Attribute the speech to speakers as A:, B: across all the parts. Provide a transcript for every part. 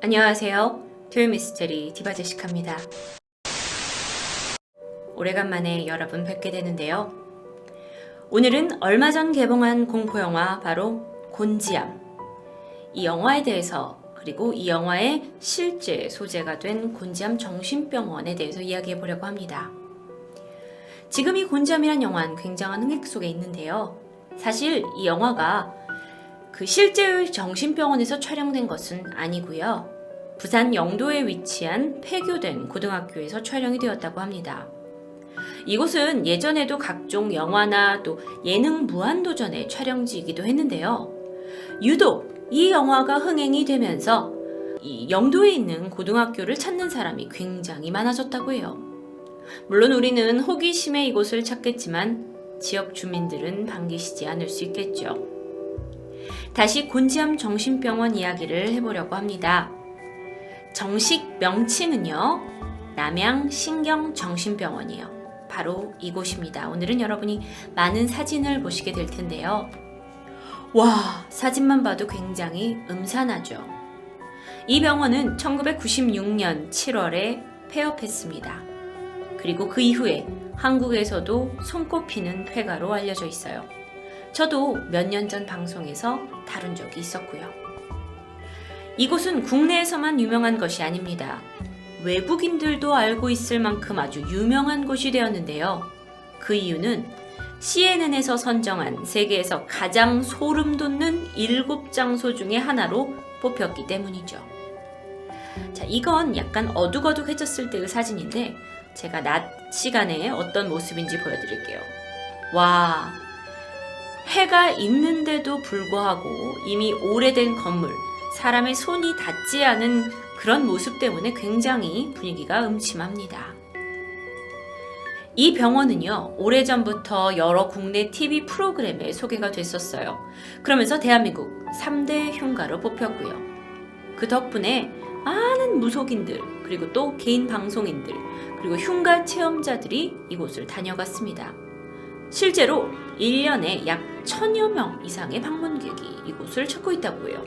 A: 안녕하세요. 토요 미스테리 디바제시카입니다. 오래간만에 여러분 뵙게 되는데요. 오늘은 얼마 전 개봉한 공포영화 바로 곤지암. 이 영화에 대해서 그리고 이 영화의 실제 소재가 된 곤지암 정신병원에 대해서 이야기해 보려고 합니다. 지금 이 곤지암이란 영화는 굉장한 흥행 속에 있는데요. 사실 이 영화가 그 실제의 정신병원에서 촬영된 것은 아니고요. 부산 영도에 위치한 폐교된 고등학교에서 촬영이 되었다고 합니다. 이곳은 예전에도 각종 영화나 또 예능 무한도전의 촬영지이기도 했는데요. 유독 이 영화가 흥행이 되면서 이 영도에 있는 고등학교를 찾는 사람이 굉장히 많아졌다고 해요. 물론 우리는 호기심에 이곳을 찾겠지만 지역 주민들은 반기시지 않을 수 있겠죠. 다시 곤지암 정신병원 이야기를 해보려고 합니다. 정식 명칭은요, 남양신경정신병원이에요. 바로 이곳입니다. 오늘은 여러분이 많은 사진을 보시게 될 텐데요. 와, 사진만 봐도 굉장히 음산하죠. 이 병원은 1996년 7월에 폐업했습니다. 그리고 그 이후에 한국에서도 손꼽히는 폐가로 알려져 있어요. 저도 몇 년 전 방송에서 다룬 적이 있었고요. 이곳은 국내에서만 유명한 것이 아닙니다. 외국인들도 알고 있을 만큼 아주 유명한 곳이 되었는데요. 그 이유는 CNN에서 선정한 세계에서 가장 소름 돋는 7장소 중에 하나로 뽑혔기 때문이죠. 자, 이건 약간 어둑어둑해졌을 때의 사진인데 제가 낮 시간에 어떤 모습인지 보여드릴게요. 와, 해가 있는데도 불구하고 이미 오래된 건물, 사람의 손이 닿지 않은 그런 모습 때문에 굉장히 분위기가 음침합니다. 이 병원은요, 오래전부터 여러 국내 TV 프로그램에 소개가 됐었어요. 그러면서 대한민국 3대 흉가로 뽑혔고요. 그 덕분에 많은 무속인들, 그리고 또 개인 방송인들, 그리고 흉가 체험자들이 이곳을 다녀갔습니다. 실제로 1년에 약 1000여 명 이상의 방문객이 이곳을 찾고 있다고 해요.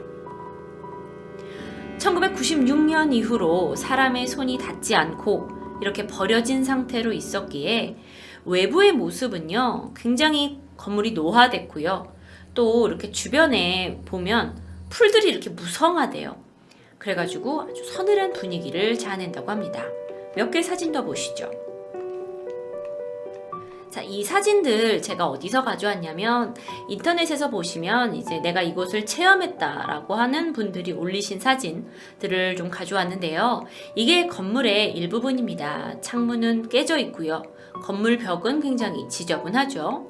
A: 1996년 이후로 사람의 손이 닿지 않고 이렇게 버려진 상태로 있었기에 외부의 모습은요, 굉장히 건물이 노화됐고요. 또 이렇게 주변에 보면 풀들이 이렇게 무성하대요. 그래가지고 아주 서늘한 분위기를 자아낸다고 합니다. 몇 개 사진 더 보시죠. 자, 이 사진들 제가 어디서 가져왔냐면 인터넷에서 보시면 이제 내가 이곳을 체험했다라고 하는 분들이 올리신 사진들을 좀 가져왔는데요. 이게 건물의 일부분입니다. 창문은 깨져 있고요. 건물 벽은 굉장히 지저분하죠.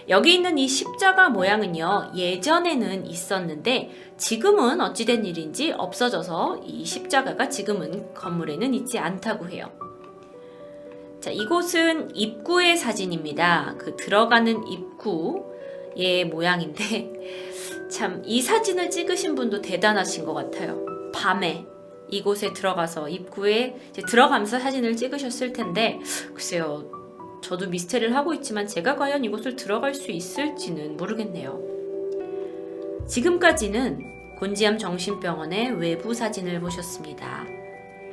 A: 여기 있는 이 십자가 모양은요, 예전에는 있었는데 지금은 어찌된 일인지 없어져서 이 십자가가 지금은 건물에는 있지 않다고 해요. 자, 이곳은 입구의 사진입니다. 그 들어가는 입구의 모양인데 참 이 사진을 찍으신 분도 대단하신 것 같아요. 밤에 이곳에 들어가서 입구에 이제 들어가면서 사진을 찍으셨을 텐데 글쎄요, 저도 미스테리를 하고 있지만 제가 과연 이곳을 들어갈 수 있을지는 모르겠네요. 지금까지는 곤지암 정신병원의 외부 사진을 보셨습니다.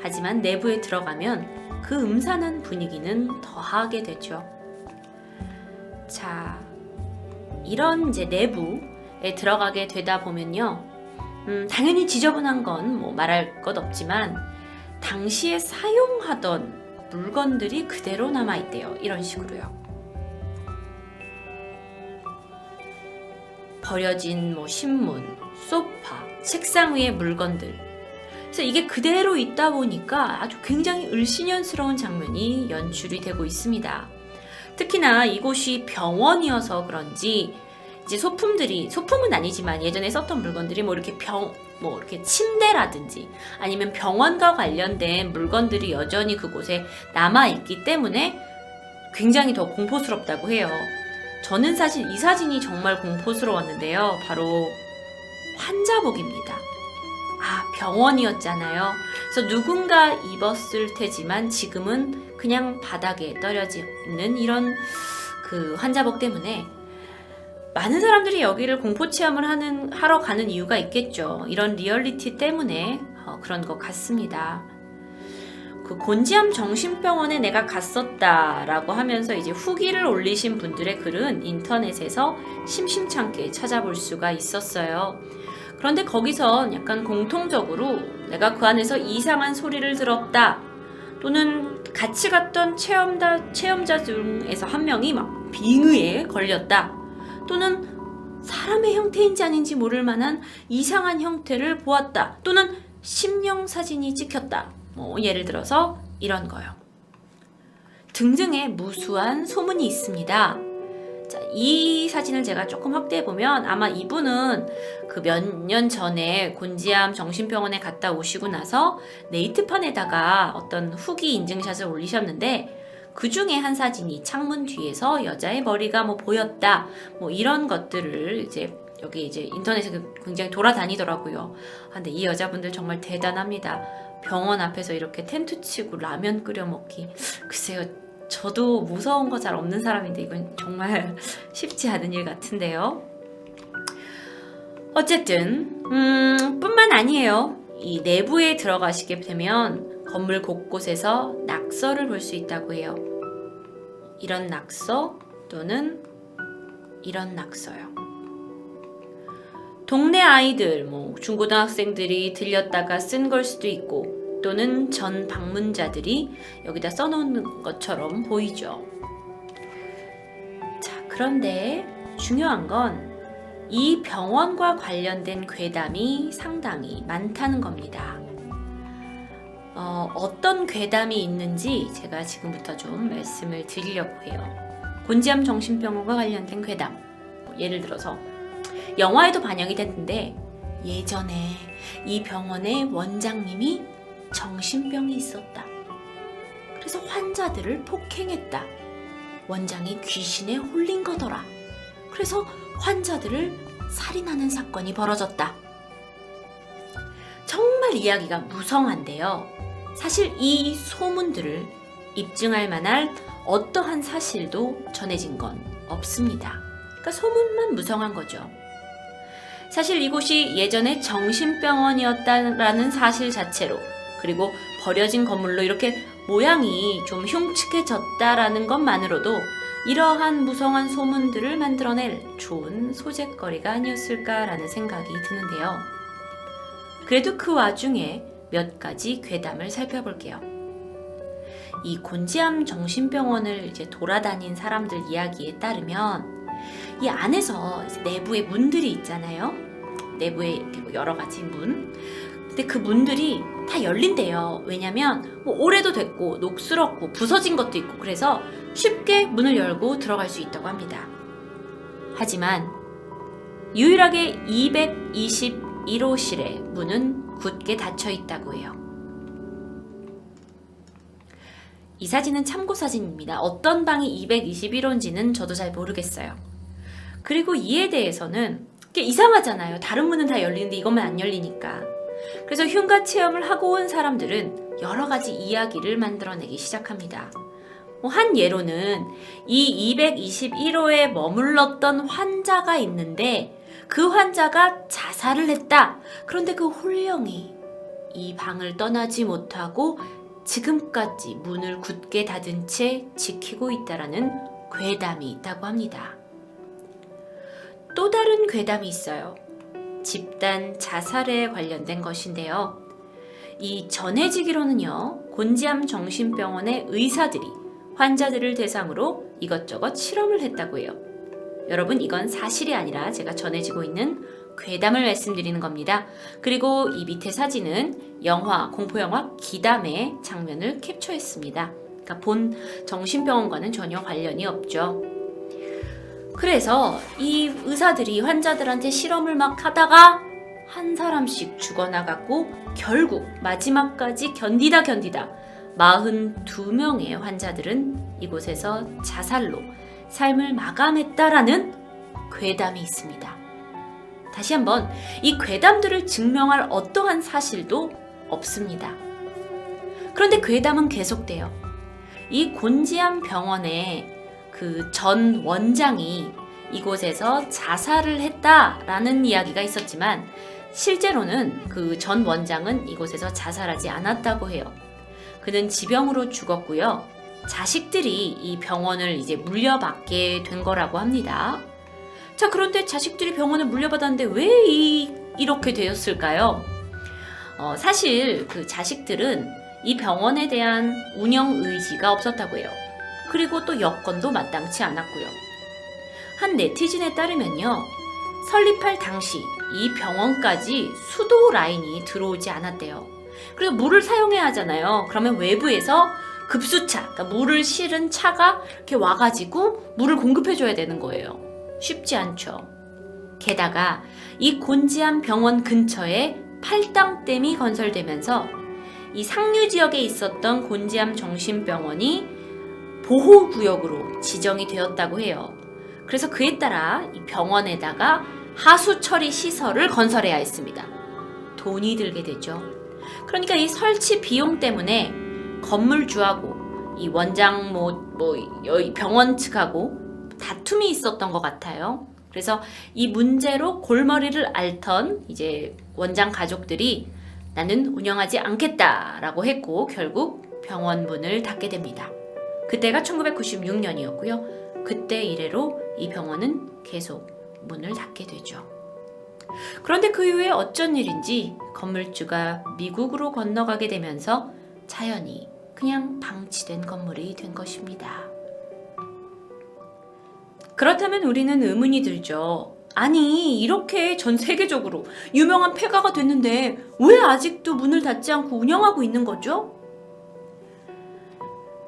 A: 하지만 내부에 들어가면 그 음산한 분위기는 더하게 되죠. 자, 이런 이제 내부에 들어가게 되다 보면요, 당연히 지저분한 건 뭐 말할 것 없지만 당시에 사용하던 물건들이 그대로 남아있대요. 이런 식으로요. 버려진 뭐 신문, 소파, 책상 위의 물건들. 그래서 이게 그대로 있다 보니까 아주 굉장히 을씨년스러운 장면이 연출이 되고 있습니다. 특히나 이곳이 병원이어서 그런지 이제 소품은 아니지만 예전에 썼던 물건들이 뭐 이렇게 이렇게 침대라든지 아니면 병원과 관련된 물건들이 여전히 그곳에 남아있기 때문에 굉장히 더 공포스럽다고 해요. 저는 사실 이 사진이 정말 공포스러웠는데요. 바로 환자복입니다. 아, 병원이었잖아요. 그래서 누군가 입었을 테지만 지금은 그냥 바닥에 떨어져 있는 이런 그 환자복 때문에 많은 사람들이 여기를 공포 체험을 하러 가는 이유가 있겠죠. 이런 리얼리티 때문에 그런 것 같습니다. 그 곤지암 정신병원에 내가 갔었다라고 하면서 이제 후기를 올리신 분들의 글은 인터넷에서 심심찮게 찾아볼 수가 있었어요. 그런데 거기선 약간 공통적으로 내가 그 안에서 이상한 소리를 들었다, 또는 같이 갔던 체험자 중에서 한 명이 막 빙의에 걸렸다, 또는 사람의 형태인지 아닌지 모를 만한 이상한 형태를 보았다, 또는 심령사진이 찍혔다, 예를 들어서 이런 거요. 등등의 무수한 소문이 있습니다. 자, 이 사진을 제가 조금 확대해보면 아마 이분은 그 몇 년 전에 곤지암 정신병원에 갔다 오시고 나서 네이트판에다가 어떤 후기 인증샷을 올리셨는데, 그 중에 한 사진이 창문 뒤에서 여자의 머리가 보였다, 이런 것들을 이제 여기 이제 인터넷에 굉장히 돌아다니더라고요. 근데 이 여자분들 정말 대단합니다. 병원 앞에서 이렇게 텐트 치고 라면 끓여 먹기. 글쎄요, 저도 무서운 거 잘 없는 사람인데 이건 정말 쉽지 않은 일 같은데요. 어쨌든 뿐만 아니에요. 이 내부에 들어가시게 되면 건물 곳곳에서 낙서를 볼 수 있다고 해요. 이런 낙서 또는 이런 낙서요. 동네 아이들, 중고등학생들이 들렸다가 쓴 걸 수도 있고, 또는 전 방문자들이 여기다 써놓은 것처럼 보이죠. 자, 그런데 중요한 건 이 병원과 관련된 괴담이 상당히 많다는 겁니다. 어떤 괴담이 있는지 제가 지금부터 좀 말씀을 드리려고 해요. 곤지암 정신병원과 관련된 괴담. 예를 들어서 영화에도 반영이 됐는데, 예전에 이 병원의 원장님이 정신병이 있었다. 그래서 환자들을 폭행했다. 원장이 귀신에 홀린 거더라. 그래서 환자들을 살인하는 사건이 벌어졌다. 정말 이야기가 무성한데요. 사실 이 소문들을 입증할 만한 어떠한 사실도 전해진 건 없습니다. 그러니까 소문만 무성한 거죠. 사실 이곳이 예전에 정신병원이었다라는 사실 자체로, 그리고 버려진 건물로 이렇게 모양이 좀 흉측해졌다라는 것만으로도 이러한 무성한 소문들을 만들어낼 좋은 소재거리가 아니었을까라는 생각이 드는데요. 그래도 그 와중에 몇 가지 괴담을 살펴볼게요. 이 곤지암 정신병원을 이제 돌아다닌 사람들 이야기에 따르면 이 안에서 내부에 문들이 있잖아요. 내부에 이렇게 여러 가지 문. 근데 그 문들이 다 열린대요. 왜냐면 오래도 됐고 녹슬었고 부서진 것도 있고, 그래서 쉽게 문을 열고 들어갈 수 있다고 합니다. 하지만 유일하게 221호실의 문은 굳게 닫혀 있다고 해요. 이 사진은 참고 사진입니다. 어떤 방이 221호인지는 저도 잘 모르겠어요. 그리고 이에 대해서는 이상하잖아요. 다른 문은 다 열리는데 이것만 안 열리니까. 그래서 흉가 체험을 하고 온 사람들은 여러 가지 이야기를 만들어내기 시작합니다. 한 예로는 이 221호에 머물렀던 환자가 있는데 그 환자가 자살을 했다. 그런데 그 홀령이 이 방을 떠나지 못하고 지금까지 문을 굳게 닫은 채 지키고 있다라는 괴담이 있다고 합니다. 또 다른 괴담이 있어요. 집단 자살에 관련된 것인데요. 이 전해지기로는요, 곤지암 정신병원의 의사들이 환자들을 대상으로 이것저것 실험을 했다고 해요. 여러분, 이건 사실이 아니라 제가 전해지고 있는 괴담을 말씀드리는 겁니다. 그리고 이 밑에 사진은 공포영화 기담의 장면을 캡처했습니다. 그러니까 본 정신병원과는 전혀 관련이 없죠. 그래서 이 의사들이 환자들한테 실험을 막 하다가 한 사람씩 죽어나갔고, 결국 마지막까지 견디다 42명의 환자들은 이곳에서 자살로 삶을 마감했다라는 괴담이 있습니다. 다시 한번, 이 괴담들을 증명할 어떠한 사실도 없습니다. 그런데 괴담은 계속돼요. 이 곤지암 병원의 그 전 원장이 이곳에서 자살을 했다라는 이야기가 있었지만, 실제로는 그 전 원장은 이곳에서 자살하지 않았다고 해요. 그는 지병으로 죽었고요. 자식들이 이 병원을 이제 물려받게 된 거라고 합니다. 자, 그런데 자식들이 병원을 물려받았는데 왜 이렇게 되었을까요? 사실 그 자식들은 이 병원에 대한 운영 의지가 없었다고 해요. 그리고 또 여건도 마땅치 않았고요. 한 네티즌에 따르면요. 설립할 당시 이 병원까지 수도 라인이 들어오지 않았대요. 그래서 물을 사용해야 하잖아요. 그러면 외부에서 급수차, 그러니까 물을 실은 차가 이렇게 와가지고 물을 공급해줘야 되는 거예요. 쉽지 않죠. 게다가 이 곤지암 병원 근처에 팔당댐이 건설되면서 이 상류 지역에 있었던 곤지암 정신병원이 보호구역으로 지정이 되었다고 해요. 그래서 그에 따라 이 병원에다가 하수 처리 시설을 건설해야 했습니다. 돈이 들게 되죠. 그러니까 이 설치 비용 때문에 건물주하고 이 원장 병원 측하고 다툼이 있었던 것 같아요. 그래서 이 문제로 골머리를 앓던 이제 원장 가족들이 나는 운영하지 않겠다라고 했고 결국 병원 문을 닫게 됩니다. 그때가 1996년이었고요. 그때 이래로 이 병원은 계속 문을 닫게 되죠. 그런데 그 이후에 어쩐 일인지 건물주가 미국으로 건너가게 되면서 자연히 그냥 방치된 건물이 된 것입니다. 그렇다면 우리는 의문이 들죠. 아니, 이렇게 전 세계적으로 유명한 폐가가 됐는데 왜 아직도 문을 닫지 않고 운영하고 있는 거죠?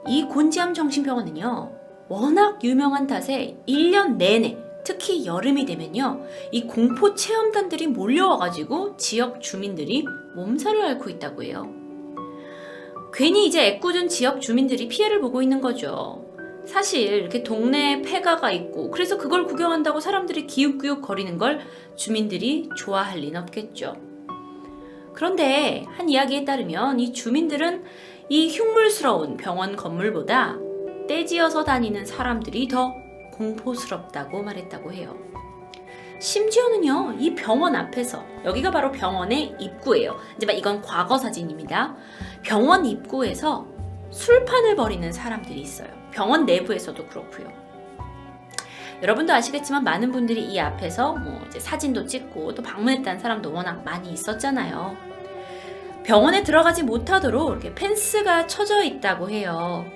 A: 이 곤지암 정신병원은요, 워낙 유명한 탓에 1년 내내 특히 여름이 되면요, 이 공포 체험단들이 몰려와가지고 지역 주민들이 몸살을 앓고 있다고 해요. 괜히 이제 애꿎은 지역 주민들이 피해를 보고 있는 거죠. 사실 이렇게 동네에 폐가가 있고 그래서 그걸 구경한다고 사람들이 기웃기웃 거리는 걸 주민들이 좋아할 리는 없겠죠. 그런데 한 이야기에 따르면 이 주민들은 이 흉물스러운 병원 건물보다 떼지어서 다니는 사람들이 더 공포스럽다고 말했다고 해요. 심지어는요, 이 병원 앞에서, 여기가 바로 병원의 입구예요. 이제 이건 과거 사진입니다. 병원 입구에서 술판을 벌이는 사람들이 있어요. 병원 내부에서도 그렇고요. 여러분도 아시겠지만 많은 분들이 이 앞에서 이제 사진도 찍고 또 방문했다는 사람도 워낙 많이 있었잖아요. 병원에 들어가지 못하도록 이렇게 펜스가 쳐져 있다고 해요.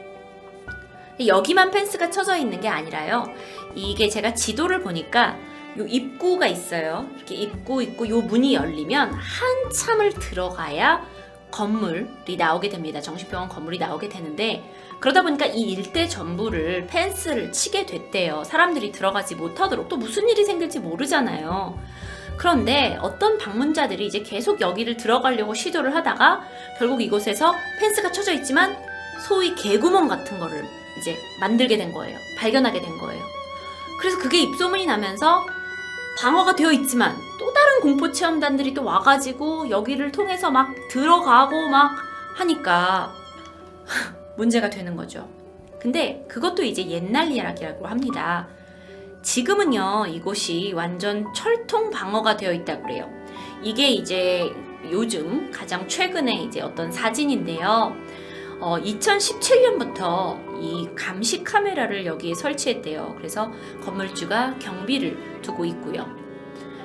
A: 여기만 펜스가 쳐져 있는 게 아니라요. 이게 제가 지도를 보니까 요 입구가 있어요. 이렇게 입구 있고 요 문이 열리면 한참을 들어가야 건물이 나오게 됩니다. 정신병원 건물이 나오게 되는데 그러다 보니까 이 일대 전부를 펜스를 치게 됐대요. 사람들이 들어가지 못하도록. 또 무슨 일이 생길지 모르잖아요. 그런데 어떤 방문자들이 이제 계속 여기를 들어가려고 시도를 하다가 결국 이곳에서 펜스가 쳐져 있지만 소위 개구멍 같은 거를 이제 만들게 된 거예요. 발견하게 된 거예요. 그래서 그게 입소문이 나면서 방어가 되어 있지만 또 다른 공포 체험단들이 또 와가지고 여기를 통해서 막 들어가고 막 하니까 문제가 되는 거죠. 근데 그것도 이제 옛날 이야기라고 합니다. 지금은요, 이곳이 완전 철통 방어가 되어 있다고 그래요. 이게 이제 요즘 가장 최근에 이제 어떤 사진인데요. 2017년부터 이 감시 카메라를 여기에 설치했대요. 그래서 건물주가 경비를 두고 있고요.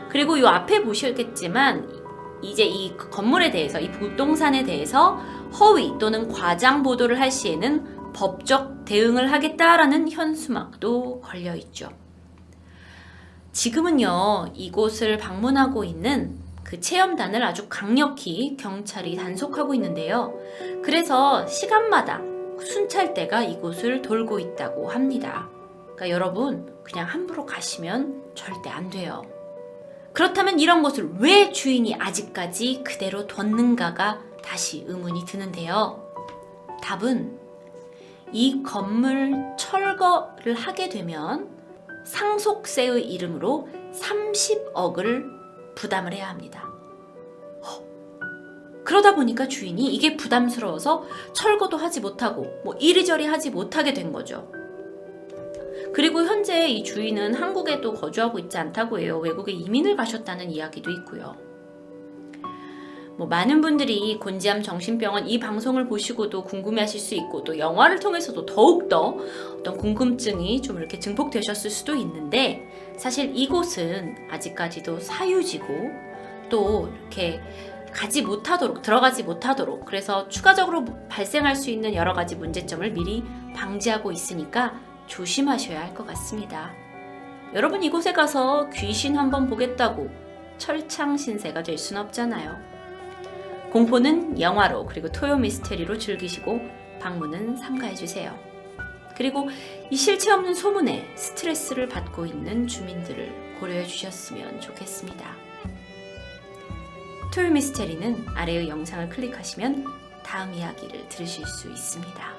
A: 그리고 이 앞에 보시겠지만 이제 이 건물에 대해서, 이 부동산에 대해서 허위 또는 과장 보도를 할 시에는 법적 대응을 하겠다라는 현수막도 걸려 있죠. 지금은요, 이곳을 방문하고 있는 그 체험단을 아주 강력히 경찰이 단속하고 있는데요. 그래서 시간마다 순찰대가 이곳을 돌고 있다고 합니다. 그러니까 여러분, 그냥 함부로 가시면 절대 안 돼요. 그렇다면 이런 곳을 왜 주인이 아직까지 그대로 뒀는가가 다시 의문이 드는데요. 답은 이 건물 철거를 하게 되면 상속세의 이름으로 30억을 부담을 해야 합니다. 그러다 보니까 주인이 이게 부담스러워서 철거도 하지 못하고 이리저리 하지 못하게 된 거죠. 그리고 현재 이 주인은 한국에도 거주하고 있지 않다고 해요. 외국에 이민을 가셨다는 이야기도 있고요. 많은 분들이 곤지암 정신병원 이 방송을 보시고도 궁금해하실 수 있고 또 영화를 통해서도 더욱더 어떤 궁금증이 좀 이렇게 증폭되셨을 수도 있는데 사실 이곳은 아직까지도 사유지고 또 이렇게 들어가지 못하도록 그래서 추가적으로 발생할 수 있는 여러 가지 문제점을 미리 방지하고 있으니까 조심하셔야 할 것 같습니다. 여러분 이곳에 가서 귀신 한번 보겠다고 철창신세가 될 순 없잖아요. 공포는 영화로 그리고 토요 미스테리로 즐기시고 방문은 삼가해주세요. 그리고 이 실체 없는 소문에 스트레스를 받고 있는 주민들을 고려해 주셨으면 좋겠습니다. 토요 미스테리는 아래의 영상을 클릭하시면 다음 이야기를 들으실 수 있습니다.